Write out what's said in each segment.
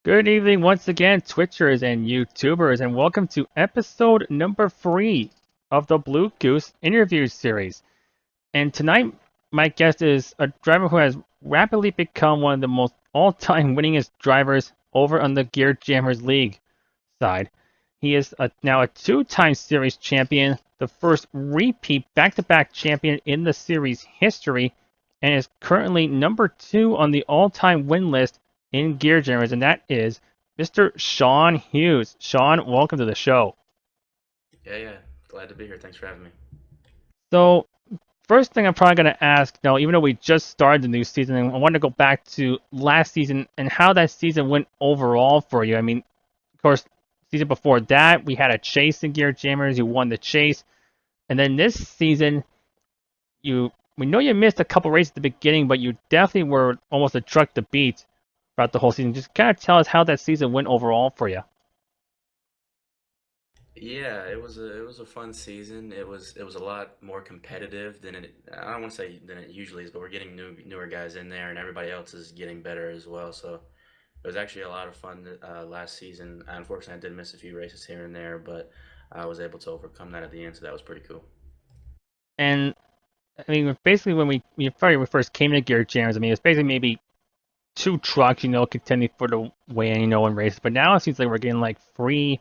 Good evening once again, Twitchers and YouTubers, and welcome to episode number 3 of the Bluegoose Interview Series. And tonight, my guest is a driver who has rapidly become one of the most all-time winningest drivers over on the Gear Jammers League side. He is now a two-time series champion, the first repeat back-to-back champion in the series history, and is currently number 2 on the all-time win list in Gear Jammers, and that is Mr. Shawn Hughes. Shawn, welcome to the show. Yeah. Glad to be here. Thanks for having me. So, first thing I'm probably going to ask, now, even though we just started the new season, I want to go back to last season and how that season went overall for you. I mean, of course, season before that, we had a chase in Gear Jammers. You won the chase. And then this season, we know you missed a couple races at the beginning, but you definitely were almost a truck to beat throughout the whole season. Just kind of tell us how that season went overall for you. Yeah, it was a fun season. It was a lot more competitive than I don't want to say than it usually is, but we're getting newer guys in there, and everybody else is getting better as well. So it was actually a lot of fun last season. Unfortunately, I did miss a few races here and there, but I was able to overcome that at the end, so that was pretty cool. And I mean, basically, when we first came to Gear Jammers, I mean, it's basically maybe two trucks, contending for the win, in races. But now it seems like we're getting like three,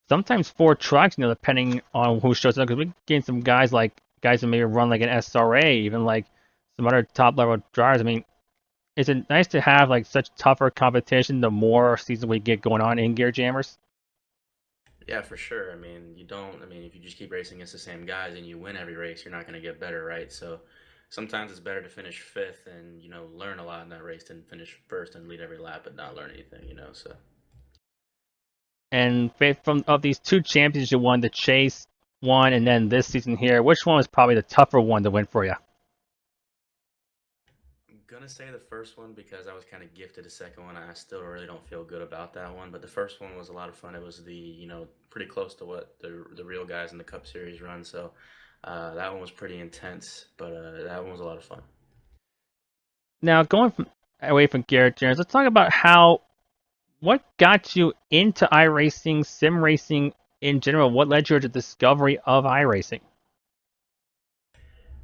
sometimes four trucks, depending on who shows up. Because we're getting some guys that maybe run like an SRA, even like some other top level drivers. I mean, is it nice to have like such tougher competition the more seasons we get going on in Gear Jammers? Yeah, for sure. I mean, if you just keep racing against the same guys and you win every race, you're not going to get better, right? So sometimes it's better to finish fifth and, learn a lot in that race than finish first and lead every lap but not learn anything. So And from of these two champions you won, the Chase one, and then this season here, which one was probably the tougher one to win for you? I'm gonna say the first one because I was kind of gifted the second one. I still really don't feel good about that one, but the first one was a lot of fun. It was pretty close to what the real guys in the Cup Series run. So that one was pretty intense, but that one was a lot of fun. Now, away from Garrett Jones, let's talk about what got you into iRacing, sim racing in general. What led you to the discovery of iRacing?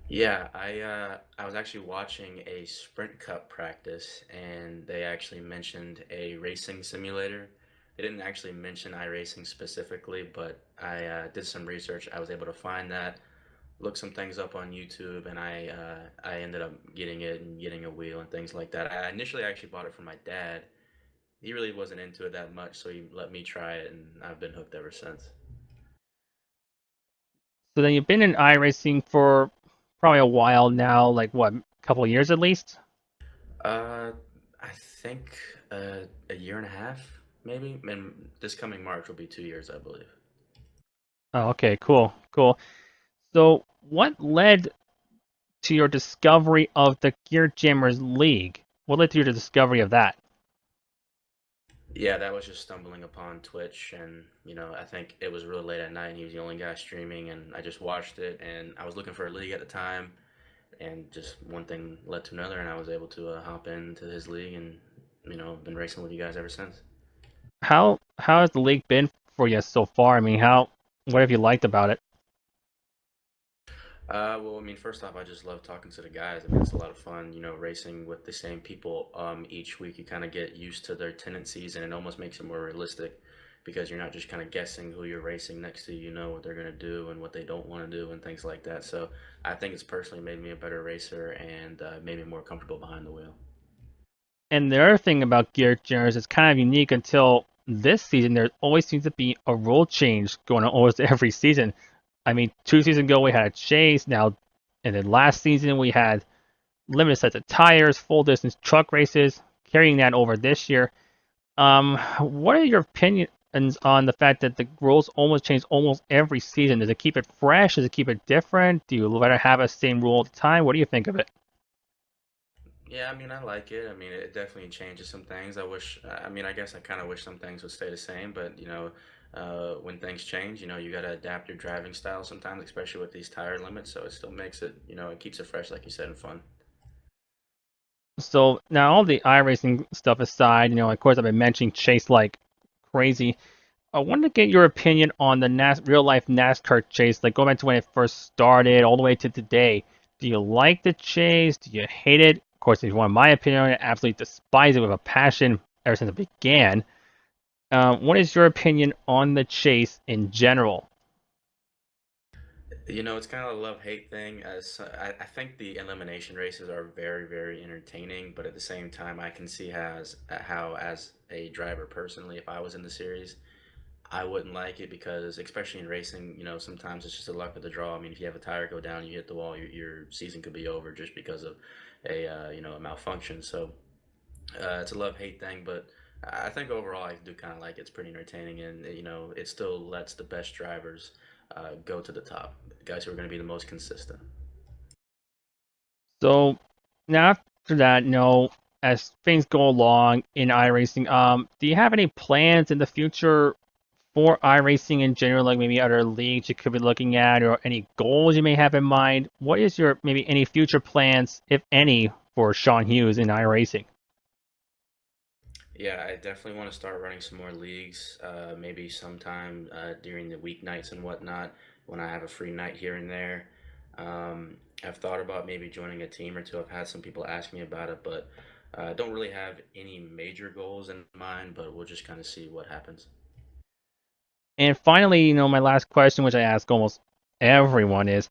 Yeah, I was actually watching a Sprint Cup practice, and they actually mentioned a racing simulator. They didn't actually mention iRacing specifically, but I did some research. I was able to find that, look some things up on YouTube, and I ended up getting it and getting a wheel and things like that. I initially actually bought it for my dad. He really wasn't into it that much, so he let me try it, and I've been hooked ever since. So then you've been in iRacing for probably a while now, like what, a couple of years at least? Uh, I think a year and a half, maybe. And this coming March will be 2 years, I believe. Oh, okay, cool. So what led to your discovery of the Gear Jammers League? What led to your discovery of that? Yeah, that was just stumbling upon Twitch, and I think it was really late at night, and he was the only guy streaming, and I just watched it, and I was looking for a league at the time, and just one thing led to another, and I was able to hop into his league, and been racing with you guys ever since. How has the league been for you so far? I mean, what have you liked about it? Well, first off, I just love talking to the guys. It's a lot of fun, racing with the same people each week. You kind of get used to their tendencies, and it almost makes it more realistic because you're not just kind of guessing who you're racing next to. You know what they're going to do and what they don't want to do and things like that. So I think it's personally made me a better racer and made me more comfortable behind the wheel. And the other thing about Gear Jammers is kind of unique until this season. There always seems to be a rule change going on almost every season. I mean, 2 seasons ago we had a chase, and then last season we had limited sets of tires, full distance truck races. carrying that over this year. What are your opinions on the fact that the rules almost change almost every season? Does it keep it fresh? Does it keep it different? Do you rather have a same rule all the time? What do you think of it? Yeah, I mean, I like it. I mean, it definitely changes some things. I mean, I guess I kind of wish some things would stay the same, but when things change, you got to adapt your driving style sometimes, especially with these tire limits. So it still makes it, it keeps it fresh, like you said, and fun. So now all the iRacing stuff aside, of course I've been mentioning Chase like crazy. I wanted to get your opinion on the real life NASCAR chase, like going back to when it first started all the way to today. Do you like the chase? Do you hate it? Of course, if you want my opinion on it, I absolutely despise it with a passion ever since it began. What is your opinion on the chase in general? It's kind of a love-hate thing. As I think the elimination races are very, very entertaining, but at the same time, I can see how as a driver personally, if I was in the series, I wouldn't like it because, especially in racing, sometimes it's just the luck of the draw. I mean, if you have a tire go down, you hit the wall, your season could be over just because of a malfunction. So it's a love-hate thing, but I think overall I do kind of like it. It's pretty entertaining, and it still lets the best drivers go to the top, the guys who are going to be the most consistent. So now after that, as things go along in iRacing, do you have any plans in the future for iRacing in general, like maybe other leagues you could be looking at, or any goals you may have in mind? What is your maybe any future plans, if any, for Shawn Hughes in iRacing? Yeah, I definitely want to start running some more leagues, maybe sometime during the weeknights and whatnot when I have a free night here and there. I've thought about maybe joining a team or two. I've had some people ask me about it, but I don't really have any major goals in mind, but we'll just kind of see what happens. And finally, my last question, which I ask almost everyone, is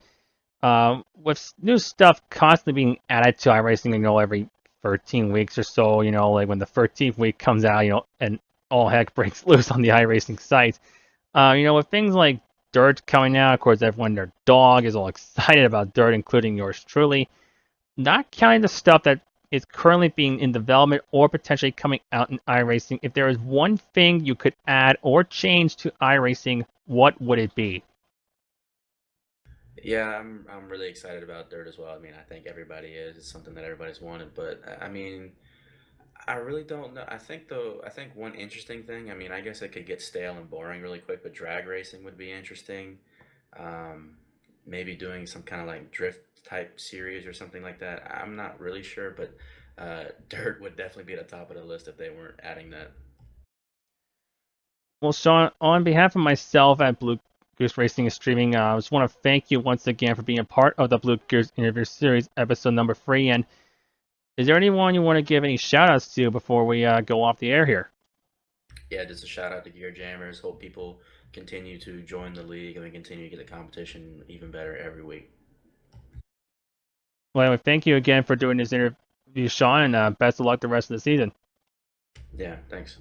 with new stuff constantly being added to iRacing, every 13 weeks or so, like when the 13th week comes out, and all heck breaks loose on the iRacing site. With things like Dirt coming out, of course, everyone their dog is all excited about Dirt, including yours truly. Not counting the stuff that is currently being in development or potentially coming out in iRacing. If there is one thing you could add or change to iRacing, what would it be? Yeah, I'm really excited about Dirt as well. I mean, I think everybody is. It's something that everybody's wanted, but I mean, I really don't know. I think one interesting thing, I mean, I guess it could get stale and boring really quick, but drag racing would be interesting. Um, Maybe doing some kind of like drift type series or something like that. I'm not really sure, but Dirt would definitely be at the top of the list if they weren't adding that. Well, Shawn, on behalf of myself at Blue Goose Racing and Streaming, I just want to thank you once again for being a part of the Blue Goose Interview Series, episode number 3. And is there anyone you want to give any shout outs to before we go off the air here? Yeah, just a shout out to Gear Jammers. Hope people continue to join the league and we continue to get the competition even better every week. Well, anyway, thank you again for doing this interview, Shawn, and best of luck the rest of the season. Yeah, thanks.